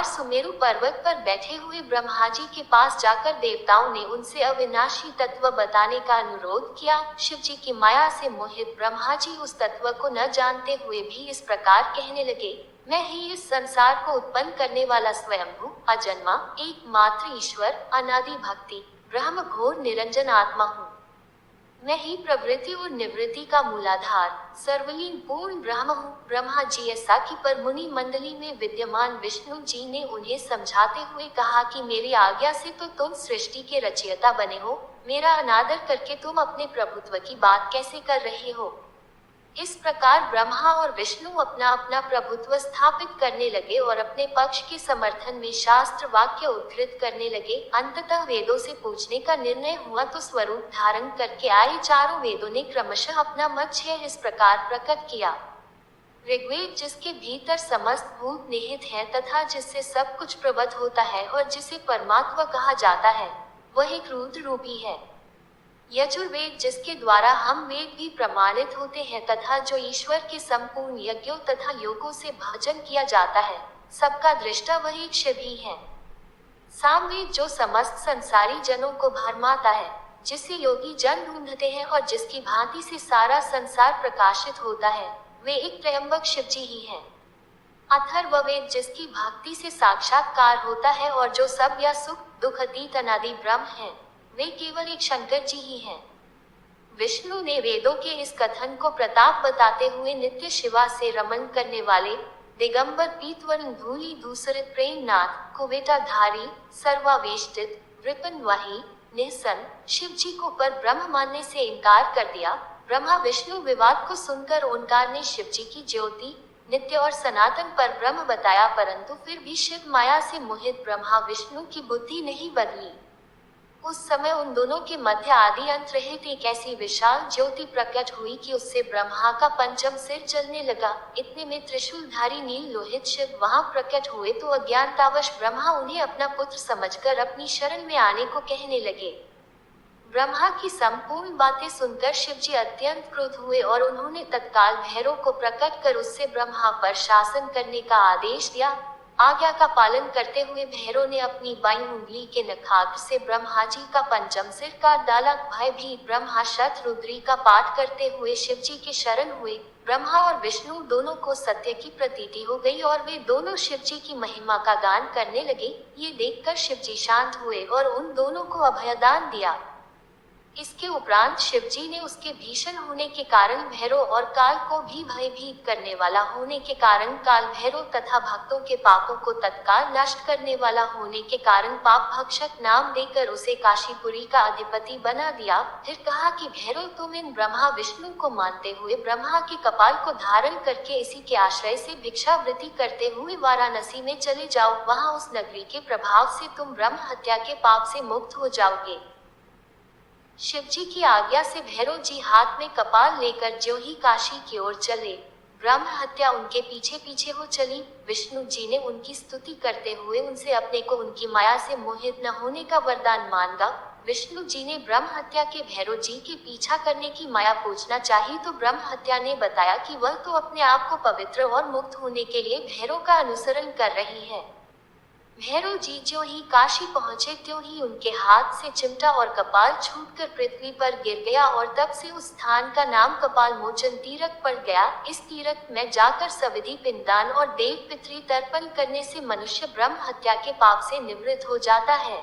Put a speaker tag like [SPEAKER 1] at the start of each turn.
[SPEAKER 1] सुमेरु पर्वत पर बैठे हुए ब्रह्मा जी के पास जाकर देवताओं ने उनसे अविनाशी तत्व बताने का अनुरोध किया। शिव जी की माया से मोहित ब्रह्मा जी उस तत्व को न जानते हुए भी इस प्रकार कहने लगे, मैं ही इस संसार को उत्पन्न करने वाला स्वयंभू अजन्मा एकमात्र ईश्वर अनादि भक्ति ब्रह्म घोर निरंजन आत्मा हूँ। मैं ही प्रवृत्ति और निवृत्ति का मूलाधार सर्वलीन पूर्ण ब्रह्म हूँ। ब्रह्मा जी ऐसा कि पर मुनि मंडली में विद्यमान विष्णु जी ने उन्हें समझाते हुए कहा कि मेरी आज्ञा से तो तुम सृष्टि के रचयिता बने हो, मेरा अनादर करके तुम अपने प्रभुत्व की बात कैसे कर रहे हो। इस प्रकार ब्रह्मा और विष्णु अपना अपना प्रभुत्व स्थापित करने लगे और अपने पक्ष के समर्थन में शास्त्र वाक्य उद्धृत करने लगे। अंततः वेदों से पूछने का निर्णय हुआ तो स्वरूप धारण करके आए चारों वेदों ने क्रमशः अपना मत इस प्रकार प्रकट किया। ऋग्वेद जिसके भीतर समस्त भूत निहित है तथा जिससे सब कुछ प्रकट होता है और जिसे परमात्मा कहा जाता है, वह एक रुद्र रूपी है। यजुर्वेद जिसके द्वारा हम वेद भी प्रमाणित होते हैं तथा जो ईश्वर के संपूर्ण यज्ञों तथा योगों से भजन किया जाता है, सबका दृष्टा वह एक शिव ही है। सामवेद जो समस्त संसारी जनों को भरमाता है, जिसे योगी जन ढूंढते हैं और जिसकी भांति से सारा संसार प्रकाशित होता है, वे एक त्रयंबक शिव जी ही हैं। अथर्ववेद जिसकी भक्ति से साक्षात्कार होता है और जो सब या सुख दुख अतीत अनादि ब्रह्म है, वे केवल एक शंकर जी ही हैं। विष्णु ने वेदों के इस कथन को प्रताप बताते हुए नित्य शिवा से रमन करने वाले दिगंबर पीतवर्ण धूली दूसरित प्रेमनाथ कुवेटाधारी सर्वावेष्टित वृपन वाही निःसन शिव जी को पर ब्रह्म मानने से इनकार कर दिया। ब्रह्मा विष्णु विवाद को सुनकर ओंकार ने शिव जी की ज्योति नित्य और सनातन पर ब्रह्म बताया, परंतु फिर भी शिव माया से मोहित ब्रह्मा विष्णु की बुद्धि नहीं बदली। उस समय उन दोनों के मध्य आदि अंत रहित एक ऐसी विशाल ज्योति प्रकट हुई कि उससे ब्रह्मा का पंचम सिर जलने लगा। इतने में त्रिशूलधारी नील लोहित शिव वहां प्रकट हुए तो अज्ञानतावश ब्रह्मा उन्हें अपना पुत्र समझकर अपनी शरण में आने को कहने लगे। ब्रह्मा की संपूर्ण बातें सुनकर शिव जी अत्यंत क्रोध हुए और उन्होंने तत्काल भैरव को प्रकट कर उससे ब्रह्मा पर शासन करने का आदेश दिया। आज्ञा का पालन करते हुए भैरव ने अपनी बाईं उंगली के नखाग्र से ब्रह्मा जी का पंचम सिर काट डाला। भयभीत ब्रह्मा शतरुद्री का पाठ करते हुए शिव जी के शरण हुए। ब्रह्मा और विष्णु दोनों को सत्य की प्रतीति हो गई और वे दोनों शिव जी की महिमा का गान करने लगे। ये देखकर शिव जी शांत हुए और उन दोनों को अभयदान दिया। इसके उपरांत शिव जी ने उसके भीषण होने के कारण भैरव और काल को भी भयभीत करने वाला होने के कारण काल भैरव तथा भक्तों के पापों को तत्काल नष्ट करने वाला होने के कारण पाप भक्षक नाम देकर उसे काशीपुरी का अधिपति बना दिया। फिर कहा कि भैरव तुम इन ब्रह्मा विष्णु को मानते हुए ब्रह्मा के कपाल को धारण करके इसी के आश्रय से भिक्षावृत्ति करते हुए वाराणसी में चले जाओ। वहाँ उस नगरी के प्रभाव से तुम ब्रह्म हत्या के पाप से मुक्त हो जाओगे। शिव जी की आज्ञा से भैरव जी हाथ में कपाल लेकर ज्यों ही काशी की ओर चले, ब्रह्म हत्या उनके पीछे पीछे हो चली। विष्णु जी ने उनकी स्तुति करते हुए उनसे अपने को उनकी माया से मोहित न होने का वरदान मांगा। विष्णु जी ने ब्रह्म हत्या के भैरव जी के पीछा करने की माया पूछना चाहिए तो ब्रह्म हत्या ने बताया कि वह तो अपने आप को पवित्र और मुक्त होने के लिए भैरव का अनुसरण कर रही है। भैरव जी ज्यों ही काशी पहुंचे त्यों ही उनके हाथ से चिमटा और कपाल छूटकर पृथ्वी पर गिर गया और तब से उस स्थान का नाम कपाल मोचन तीरथ पड़ गया। इस तीरथ में जाकर सविधि पिंडदान और देव पितृ तर्पण करने से मनुष्य ब्रह्म हत्या के पाप से निवृत्त हो जाता है।